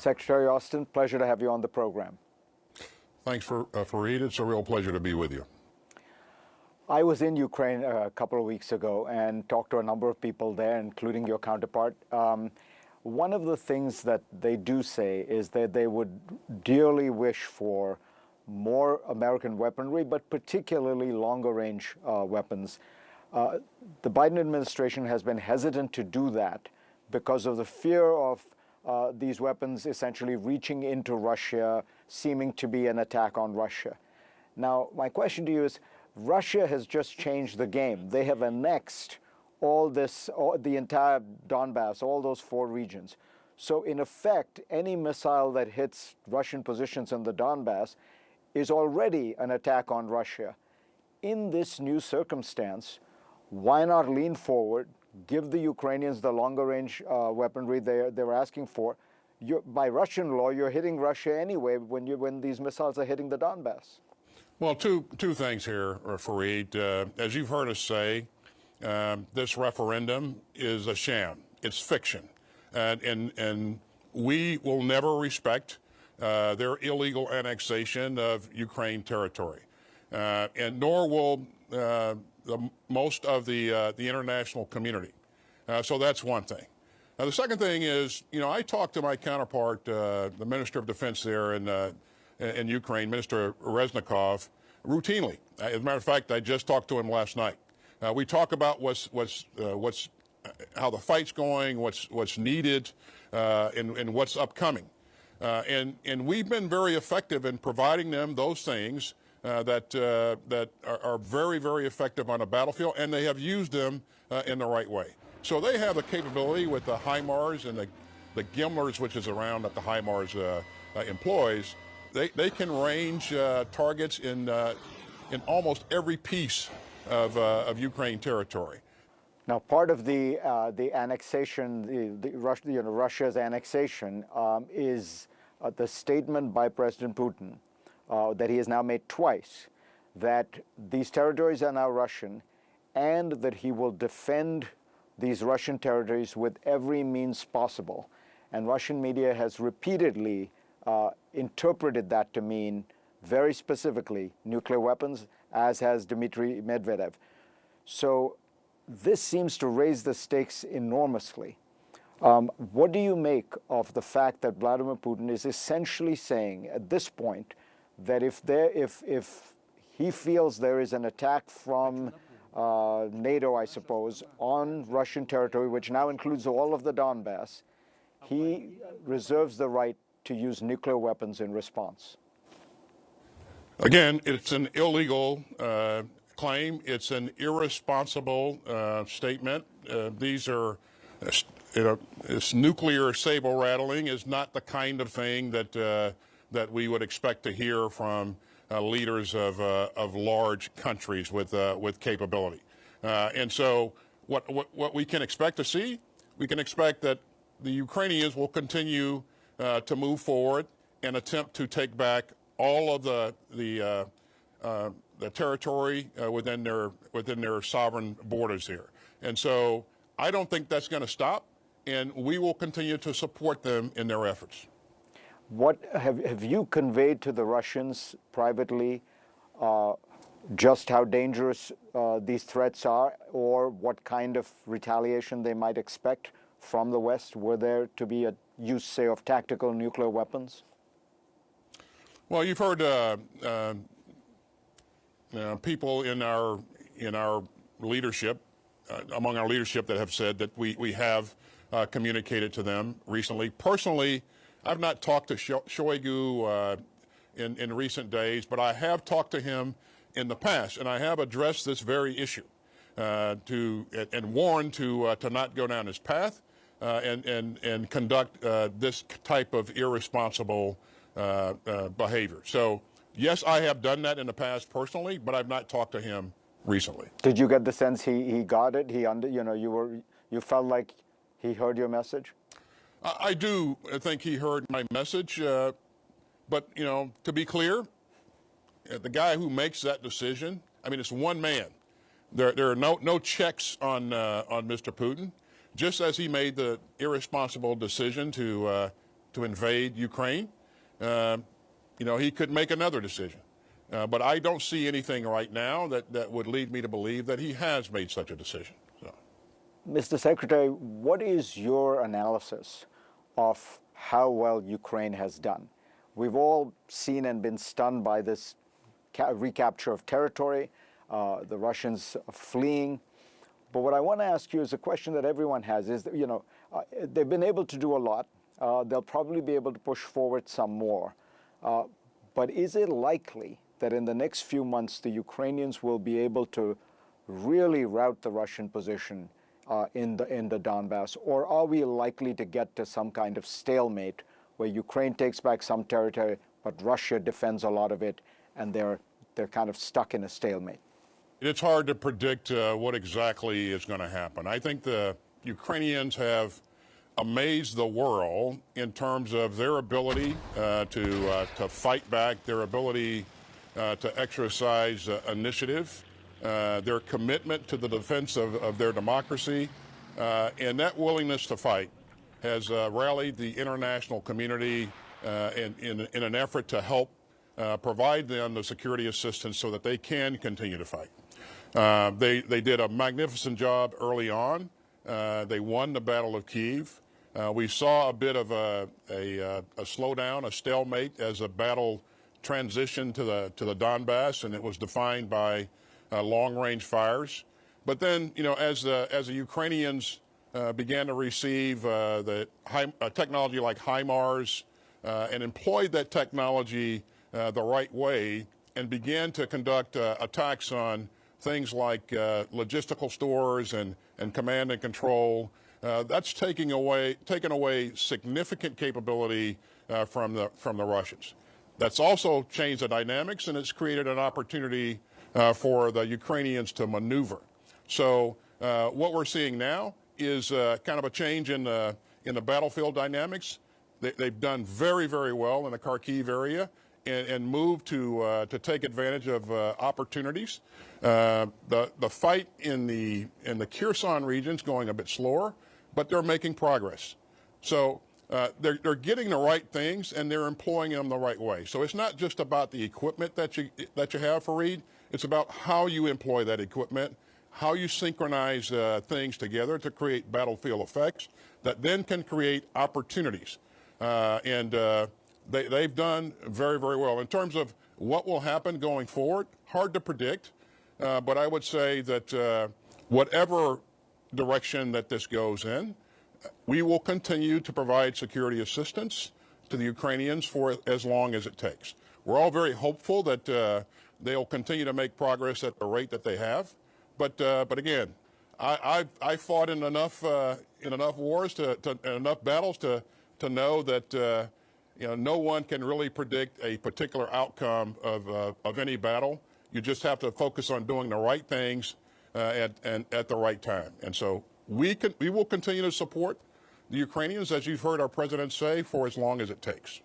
Secretary Austin, pleasure to have you on the program. Thanks, Fareed. It's a real pleasure to be with you. I was in Ukraine a couple of weeks ago and talked to a number of people there, including your counterpart. One of the things that they do say is that they would dearly wish for more American weaponry, but particularly longer-range weapons. The Biden administration has been hesitant to do that because of the fear of these weapons essentially reaching into Russia, seeming to be an attack on Russia. Now, my question to you is, Russia has just changed the game. They have annexed the entire Donbas, all those 4 regions. So in effect, any missile that hits Russian positions in the Donbas is already an attack on Russia. In this new circumstance, why not lean forward, give the Ukrainians the longer-range weaponry they're asking for? By Russian law, you're hitting Russia anyway when these missiles are hitting the Donbas. Well, two things here, Fareed. As you've heard us say, this referendum is a sham. It's fiction. And we will never respect their illegal annexation of Ukraine territory. And nor will most of the international community. So that's one thing. Now, the second thing is, I talked to my counterpart, the Minister of Defense there in Ukraine, Minister Reznikov, routinely. As a matter of fact, I just talked to him last night. We talk about how the fight's going, what's needed, and what's upcoming. And we've been very effective in providing them those things that are very, very effective on a battlefield, and they have used them in the right way. So they have the capability with the HIMARS and the GIMLRS, which is around that the HIMARS employs. They can range targets in almost every piece of Ukraine territory. Now, part of the annexation, Russia's annexation, is the statement by President Putin that he has now made twice, that these territories are now Russian, and that he will defend these Russian territories with every means possible. And Russian media has repeatedly interpreted that to mean, very specifically, nuclear weapons, as has Dmitry Medvedev. So this seems to raise the stakes enormously. What do you make of the fact that Vladimir Putin is essentially saying at this point that if he feels there is an attack from NATO, I suppose, on Russian territory, which now includes all of the Donbas, he reserves the right to use nuclear weapons in response? Again, it's an illegal claim. It's an irresponsible statement. These are, this nuclear saber rattling is not the kind of thing that we would expect to hear from leaders of large countries with capability. And so what we can expect to see, we can expect that the Ukrainians will continue to move forward and attempt to take back all of the territory within their sovereign borders here. And so I don't think that's going to stop, and we will continue to support them in their efforts. What have you conveyed to the Russians privately just how dangerous these threats are, or what kind of retaliation they might expect from the West were there to be a use, say, of tactical nuclear weapons? Well, you've heard people in our leadership, among our leadership, that have said that we have communicated to them recently. Personally, I've not talked to Shoigu in recent days, but I have talked to him in the past, and I have addressed this very issue and warned to not go down this path and conduct this type of irresponsible behavior. So, yes, I have done that in the past personally, but I've not talked to him recently. Did you get the sense he got it? You felt like he heard your message? I do think he heard my message, but to be clear, the guy who makes that decision, I mean, it's one man. There are no checks on Mr. Putin. Just as he made the irresponsible decision to to invade Ukraine, he could make another decision. But I don't see anything right now that would lead me to believe that he has made such a decision. So. Mr. Secretary, what is your analysis of how well Ukraine has done? We've all seen and been stunned by this recapture of territory, the Russians fleeing. But what I want to ask you is a question that everyone has is that, they've been able to do a lot. They'll probably be able to push forward some more. But is it likely that in the next few months, the Ukrainians will be able to really rout the Russian position in the Donbas? Or are we likely to get to some kind of stalemate where Ukraine takes back some territory, but Russia defends a lot of it, and they're kind of stuck in a stalemate? It's hard to predict what exactly is going to happen. I think the Ukrainians have amazed the world in terms of their ability to fight back, their ability to exercise initiative, their commitment to the defense of their democracy, and that willingness to fight has rallied the international community in an effort to help provide them the security assistance so that they can continue to fight. They did a magnificent job early on. They won the Battle of Kyiv. We saw a bit of a slowdown, a stalemate as the battle transitioned to the Donbas, and it was defined by long-range fires. But then, as the Ukrainians began to receive the technology like HIMARS and employed that technology the right way and began to conduct attacks on things like logistical stores and command and control, that's taken away significant capability from the Russians. That's also changed the dynamics, and it's created an opportunity for the Ukrainians to maneuver. So what we're seeing now is kind of a change in the battlefield dynamics. They've done very, very well in the Kharkiv area and moved to take advantage of opportunities. The fight in the Kherson region is going a bit slower, but they're making progress. So they're getting the right things and they're employing them the right way. So it's not just about the equipment that you have, Fareed. It's about how you employ that equipment, how you synchronize things together to create battlefield effects that then can create opportunities. They've done very, very well. In terms of what will happen going forward, hard to predict, but I would say that whatever direction that this goes in, we will continue to provide security assistance to the Ukrainians for as long as it takes. We're all very hopeful that they'll continue to make progress at the rate that they have. But again, I fought in enough wars and enough battles to know that no one can really predict a particular outcome of any battle. You just have to focus on doing the right things at the right time. And so we will continue to support the Ukrainians, as you've heard our president say, for as long as it takes.